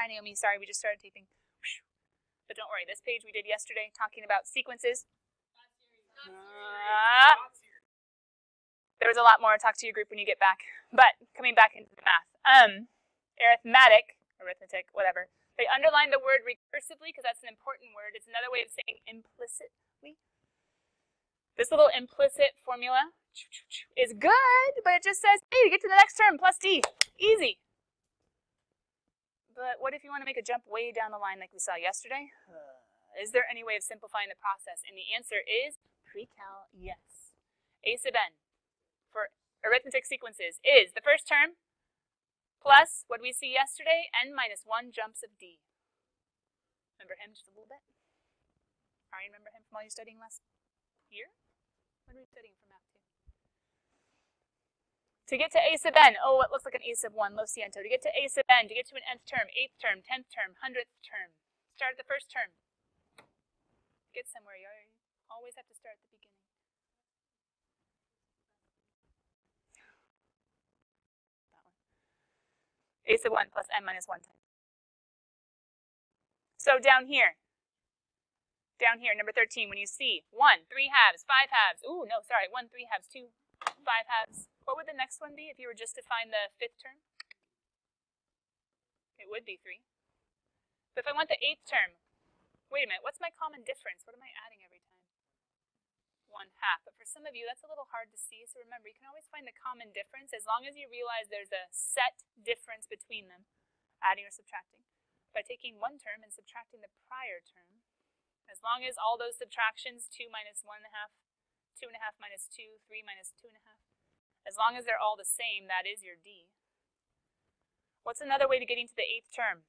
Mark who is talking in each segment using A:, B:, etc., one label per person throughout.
A: Hi, Naomi. Sorry, we just started taping. But don't worry, this page we did yesterday talking about sequences. There was a lot more. Talk to your group when you get back. But coming back into the math. Arithmetic, whatever. They underline the word recursively because that's an important word. It's another way of saying implicitly. This little implicit formula is good, but it just says, hey, to get to the next term, plus d. Easy. But what if you want to make a jump way down the line like we saw yesterday? Is there any way of simplifying the process? And the answer is pre-cal, yes. A sub n for arithmetic sequences is the first term plus what we see yesterday, n minus 1 jumps of d. Remember him just a little bit? I remember him from all you studying last year? When were you studying for math too? To get to a sub n, oh, it looks like an a sub 1, lo siento. To get to a sub n, to get to an nth term, 8th term, 10th term, 100th term, start at the first term. Get somewhere, you always have to start at the beginning. That one. A sub 1 plus n minus 1 times. So down here, number 13, when you see 1, 3 halves, 5 halves, ooh, no, sorry, 1, 3 halves, 2, 5 halves. What would the next one be if you were just to find the 5th term? It would be 3. But if I want the 8th term, wait a minute, what's my common difference? What am I adding every time? 1/2. But for some of you, that's a little hard to see. So remember, you can always find the common difference as long as you realize there's a set difference between them, adding or subtracting. By taking one term and subtracting the prior term, as long as all those subtractions, 2 minus 1/2, 2.5 minus 2, 3 minus 2.5, as long as they're all the same, that is your d. What's another way to getting to the 8th term?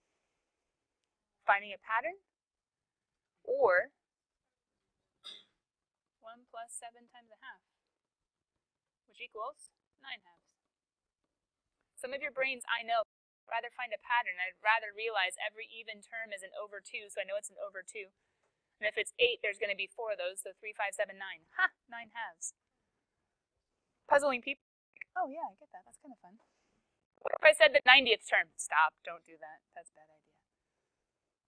A: Finding a pattern? Or 1 plus 7 times 1/2, which equals 9 halves. Some of your brains, I know, would rather find a pattern. I'd rather realize every even term is an over 2, so I know it's an over 2. And if it's 8, there's going to be 4 of those, so 3, 5, 7, 9. Ha! 9 halves. Puzzling people. Oh, yeah, I get that. That's kind of fun. What if I said the 90th term? Stop. Don't do that. That's a bad idea.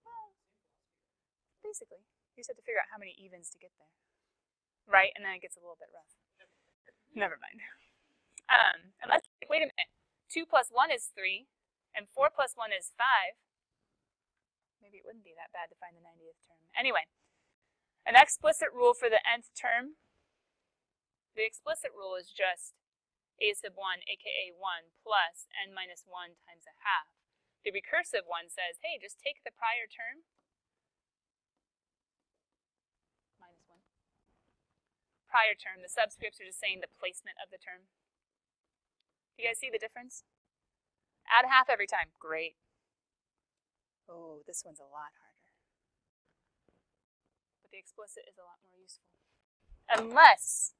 A: Well, basically, you just have to figure out how many evens to get there. Right? And then it gets a little bit rough. Never mind. Unless, wait a minute. 2 plus 1 is 3, and 4 plus 1 is 5. Maybe it wouldn't be that bad to find the 90th term. Anyway, an explicit rule for the nth term. The explicit rule is just a sub 1, aka 1, plus n minus 1 times 1/2. The recursive one says, hey, just take the prior term, minus 1. Prior term, the subscripts are just saying the placement of the term. You guys see the difference? Add 1/2 every time. Great. Oh, this one's a lot harder. But the explicit is a lot more useful. Unless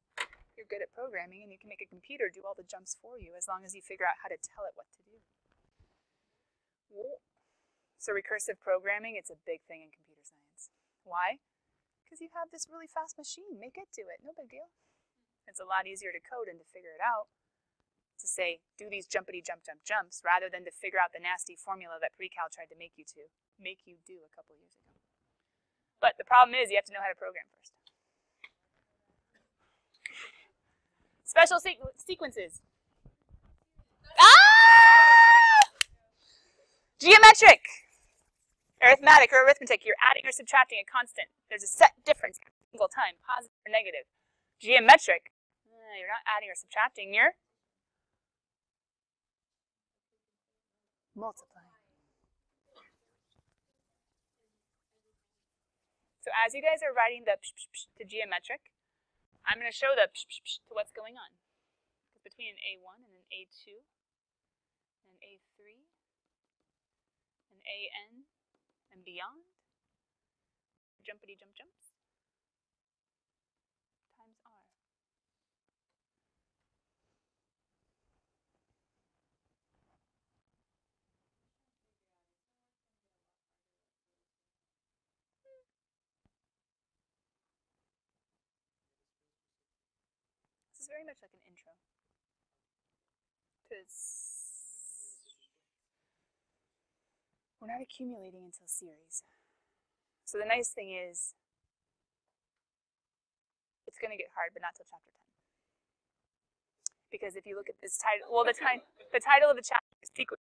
A: you're good at programming and you can make a computer do all the jumps for you as long as you figure out how to tell it what to do. So recursive programming, it's a big thing in computer science. Why? Because you have this really fast machine. Make it do it. No big deal. It's a lot easier to code and to figure it out. To say, do these jumpity jump jump jumps, rather than to figure out the nasty formula that pre-cal tried to make you do a couple years ago. But the problem is you have to know how to program first. Special sequences. Geometric. Arithmetic or arithmetic, you're adding or subtracting a constant. There's a set difference every single time, positive or negative. Geometric, you're not adding or subtracting, you're multiplying. So as you guys are writing the to geometric, I'm going to show the to what's going on. Between an A1 and an A2, and an A3, an AN, and beyond, jumpity jump jumps, times R. This is very much like an intro. Because we're not accumulating until series. So the nice thing is, it's going to get hard, but not till chapter 10. Because if you look at this title, well, the title of the chapter is sequence.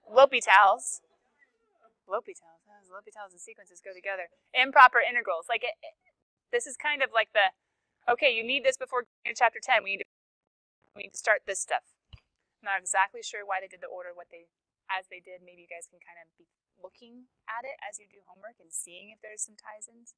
A: L'Hôpital's. L'Hôpital's and sequences go together. Improper integrals. Like this is kind of like the, okay, you need this before getting to chapter 10. We need to start this stuff. I'm not exactly sure why they did the order as they did. Maybe you guys can kind of be looking at it as you do homework and seeing if there's some tie-ins.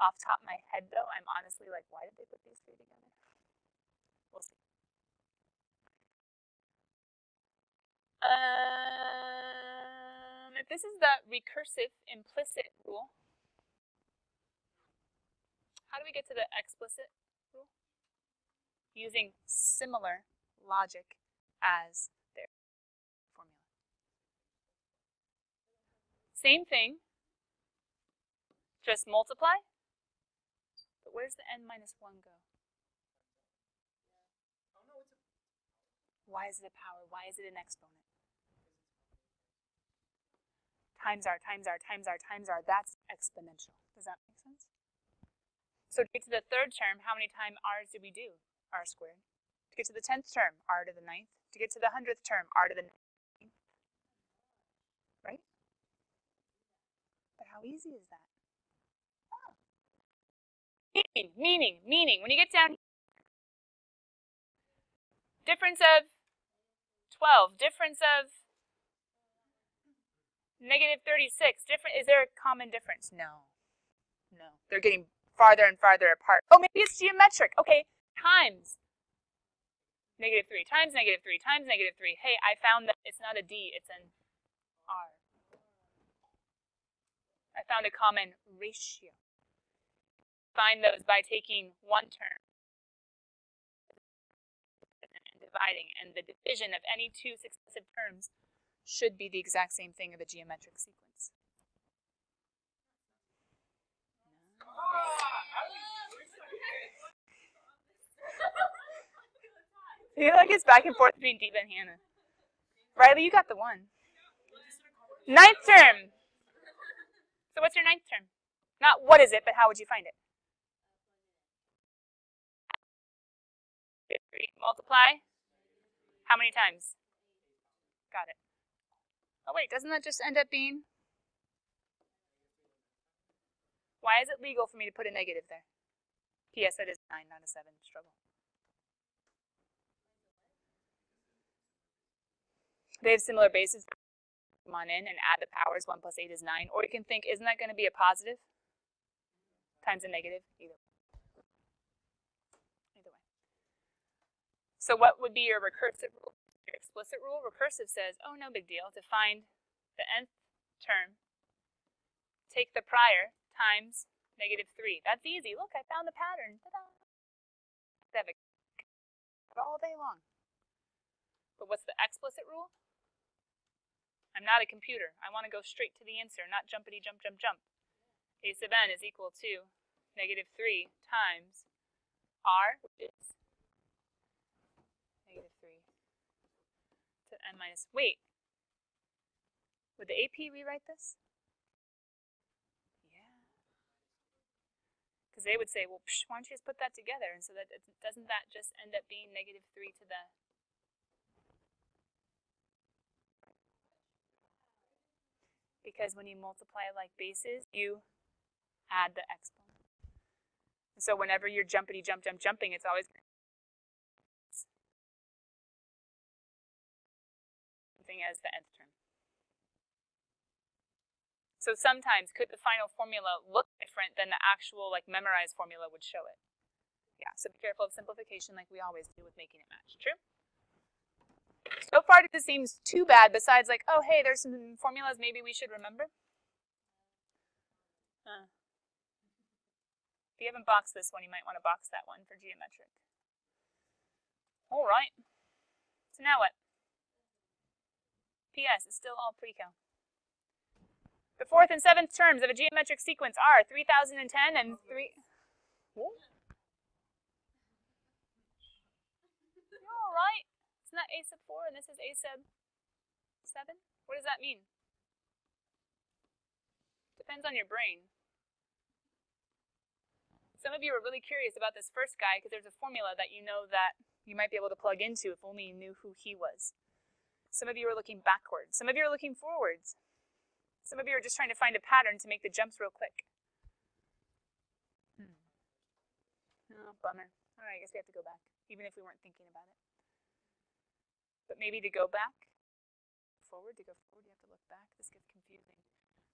A: Off top of my head, though, I'm honestly like, why did they put these three together? We'll see. If this is the recursive implicit rule, how do we get to the explicit rule? Using similar logic as their formula. Same thing, just multiply. But where's the n minus 1 go? Why is it a power? Why is it an exponent? Times r, times r, times r, times r. That's exponential. Does that make sense? So to get to the third term, how many times r's did we do? R squared. To get to the 10th term, r to the 9th. To get to the 100th term, r to the 9th. Right? But how easy is that? Oh. Meaning. When you get down, difference of 12, difference of negative 36, is there a common difference? No. They're getting farther and farther apart. Oh, maybe it's geometric. Okay, times negative 3, times negative 3, times negative 3. Hey, I found that it's not a D, it's an R. I found a common ratio. Find those by taking one term and dividing, and the division of any two successive terms should be the exact same thing of a geometric sequence. I feel like it's back and forth between Diva and Hannah. Riley, you got the one. 9th term. So what's your 9th term? Not what is it, but how would you find it? Multiply. How many times? Got it. Oh wait, doesn't that just end up being? Why is it legal for me to put a negative there? P.S. That is 9, not a 7. Struggle. They have similar bases. Come on in and add the powers. 1 plus 8 is 9. Or you can think, isn't that going to be a positive times a negative? Either way. So what would be your recursive rule? Your explicit rule? Recursive says, oh, no big deal. To find the nth term, take the prior times negative 3. That's easy. Look, I found the pattern. Ta-da! All day long. But what's the explicit rule? I'm not a computer. I want to go straight to the answer, not jumpity jump, jump, jump. A sub n is equal to negative 3 times r, which is negative 3 to n minus. Wait. Would the AP rewrite this? Yeah. Because they would say, well, why don't you just put that together? And so that doesn't that just end up being negative 3 to the... Because when you multiply like bases, you add the exponent. And so whenever you're jumping, it's always something as the nth term. So sometimes could the final formula look different than the actual memorized formula would show it? Yeah, so be careful of simplification like we always do with making it match. True? So far, this seems too bad, besides oh, hey, there's some formulas maybe we should remember. If you haven't boxed this one, you might want to box that one for geometric. All right. So now what? P.S. It's still all pre-cal. The 4th and 7th terms of a geometric sequence are 3010 and 3... a sub 4 and this is a sub 7? What does that mean? Depends on your brain. Some of you are really curious about this first guy because there's a formula that you know that you might be able to plug into if only you knew who he was. Some of you are looking backwards. Some of you are looking forwards. Some of you are just trying to find a pattern to make the jumps real quick. Oh, bummer. All right, I guess we have to go back, even if we weren't thinking about it. But maybe to go back, to go forward, you have to look back. This gets confusing.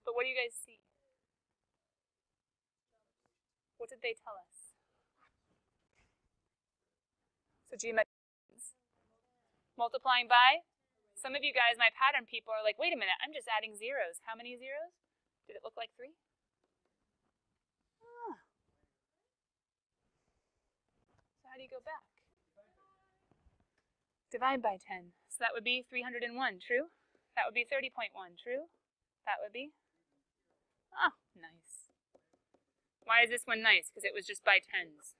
A: But what do you guys see? What did they tell us? So geometry, multiplying by? Some of you guys, my pattern people, are like, wait a minute, I'm just adding zeros. How many zeros? Did it look like 3? Ah. So how do you go back? Divide by 10. So that would be 301, true? That would be 30.1, true? That would be? Oh, nice. Why is this one nice? Because it was just by tens.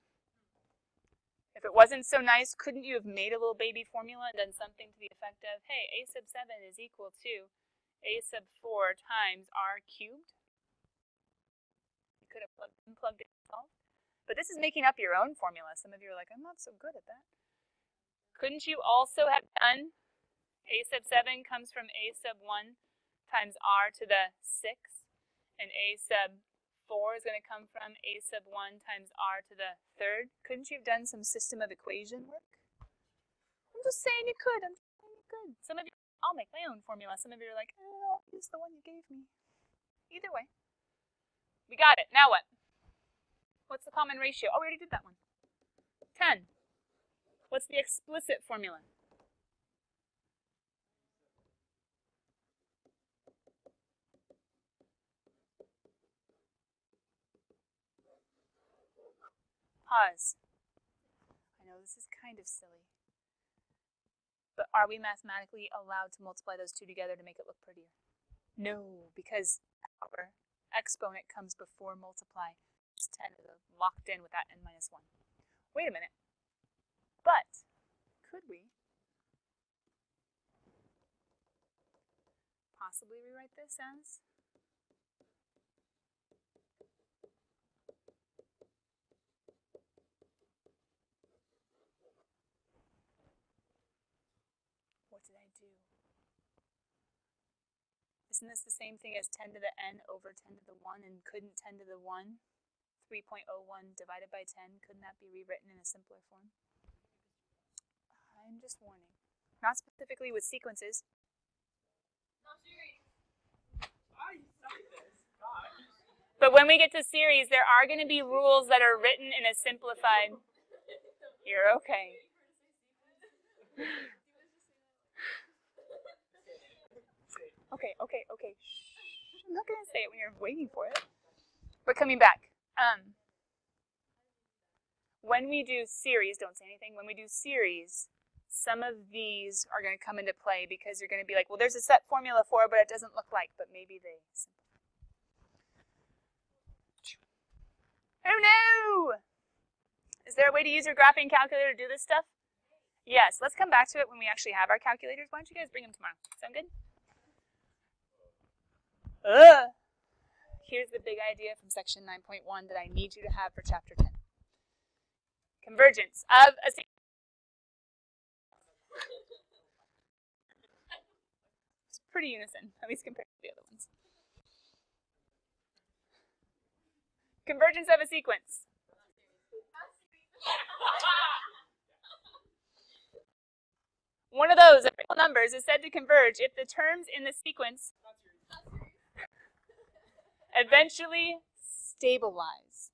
A: If it wasn't so nice, couldn't you have made a little baby formula and done something to the effect of, hey, a sub 7 is equal to a sub 4 times r cubed? You could have plugged it and solved. But this is making up your own formula. Some of you are like, I'm not so good at that. Couldn't you also have done a sub 7 comes from a sub 1 times r to the 6, and a sub 4 is going to come from a sub 1 times r to the 3rd. Couldn't you have done some system of equation work? I'm just saying you could. I'm just saying you could. Some of you, I'll make my own formula. Some of you are like, oh, I'll use the one you gave me. Either way. We got it. Now what? What's the common ratio? Oh, we already did that one. 10. What's the explicit formula? Pause. I know this is kind of silly, but are we mathematically allowed to multiply those two together to make it look prettier? No, because our exponent comes before multiply. It's 10 is locked in with that n minus 1. Wait a minute. But could we possibly rewrite this as what did I do? Isn't this the same thing as 10 to the n over 10 to the 1? And couldn't 10 to the 1, 3.01 divided by 10, couldn't that be rewritten in a simpler form? I'm just warning. Not specifically with sequences. But when we get to series, there are going to be rules that are written in a simplified... You're okay. Okay. Shh. I'm not going to say it when you're waiting for it. We're coming back. When we do series, don't say anything. When we do series, some of these are going to come into play because you're going to be like, well, there's a set formula for it, but it doesn't look like. But maybe they simplify. Oh no! Is there a way to use your graphing calculator to do this stuff? Yes, let's come back to it when we actually have our calculators. Why don't you guys bring them tomorrow? Sound good? Here's the big idea from section 9.1 that I need you to have for chapter 10. Convergence of a sequence. It's pretty unison, at least compared to the other ones. Convergence of a sequence. One of those real numbers is said to converge if the terms in the sequence eventually stabilize.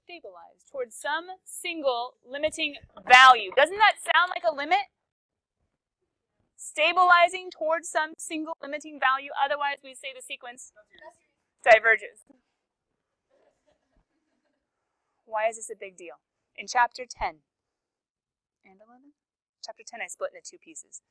A: Stabilize towards some single limiting value. Doesn't that sound like a limit? Stabilizing towards some single limiting value. Otherwise, we say the sequence diverges. Why is this a big deal? In chapter 10 and 11? Chapter 10, I split into two pieces.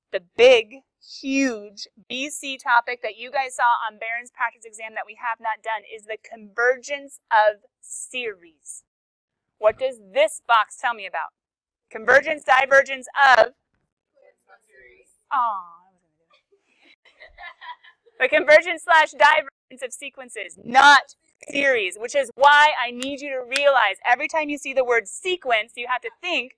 A: The big, huge BC topic that you guys saw on Barron's practice exam that we have not done is the convergence of series. What does this box tell me about? Convergence, divergence of. The convergence / divergence of sequences, not series, which is why I need you to realize every time you see the word sequence, you have to think.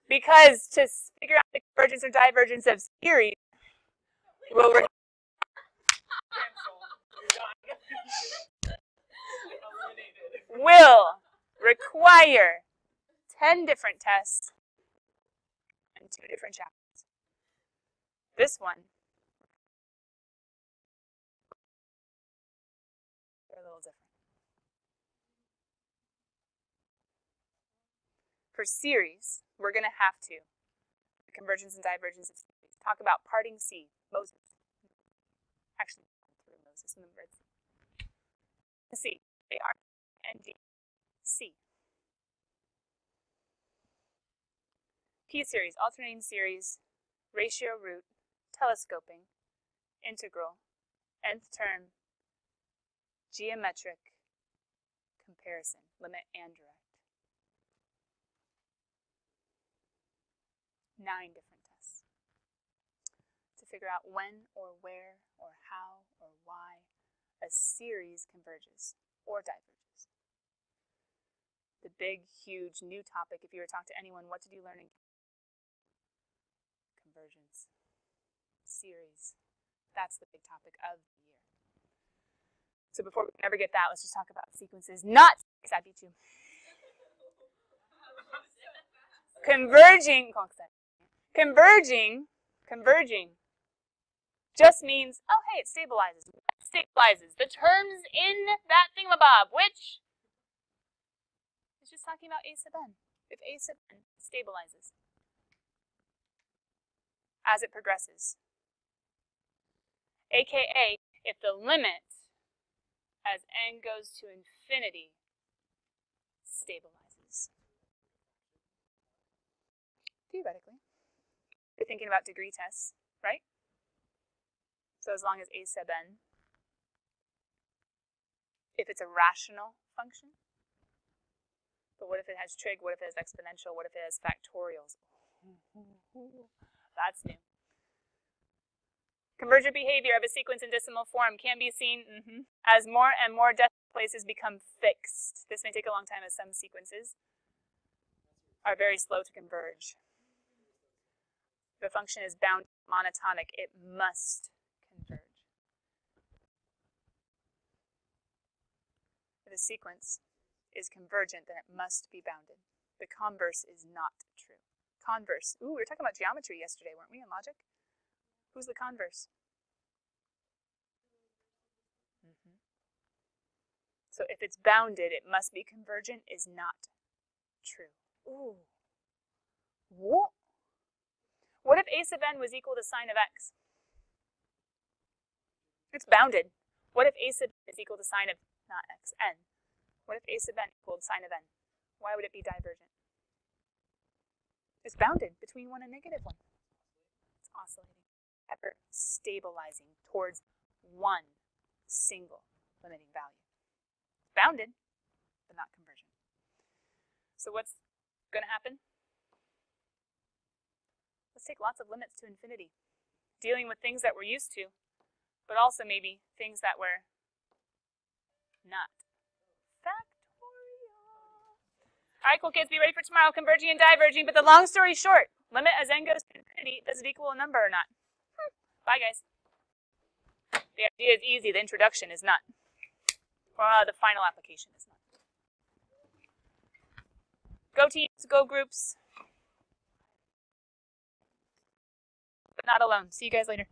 A: Because to figure out the convergence or divergence of series will require 10 different tests and 2 different chapters. This one, they're a little different. For series, we're going to have to, the convergence and divergence of series, talk about parting sea, Moses. Actually, through Moses in the Red Sea. The sea, A-R-N-D-C. P series, alternating series, ratio root, telescoping, integral, nth term, geometric, comparison, limit and direct. 9 different tests to figure out when or where or how or why a series converges or diverges. The big, huge, new topic, if you were to talk to anyone, what did you learn in convergence? Series. That's the big topic of the year. So before we can ever get that, let's just talk about sequences, not series. I beat you. Converging just means, oh, hey, it stabilizes. What stabilizes? The terms in that thingamabob, which is just talking about A sub n. If A sub n stabilizes as it progresses, aka if the limit as n goes to infinity stabilizes. Theoretically. You're thinking about degree tests, right? So as long as A sub n, if it's a rational function, but what if it has trig, what if it has exponential, what if it has factorials? That's new. Convergent behavior of a sequence in decimal form can be seen as more and more decimal places become fixed. This may take a long time as some sequences are very slow to converge. If a function is bound monotonic, it must converge. If a sequence is convergent, then it must be bounded. The converse is not true. Converse. Ooh, we were talking about geometry yesterday, weren't we, in logic? Who's the converse? So if it's bounded, it must be convergent is not true. Ooh. What? What if A sub n was equal to sine of x? It's bounded. What if A sub n is equal to sine of, not x, n? What if A sub n equaled sine of n? Why would it be divergent? It's bounded between 1 and -1. It's oscillating. Ever stabilizing towards one single limiting value. Bounded, but not convergent. So what's going to happen? Let's take lots of limits to infinity. Dealing with things that we're used to, but also maybe things that we're not. Factorial. All right, cool kids, be ready for tomorrow. Converging and diverging, but the long story short, limit as n goes to infinity, does it equal a number or not? Bye, guys. The idea is easy. The introduction is not. The final application is not. Go teams, go groups. But not alone. See you guys later.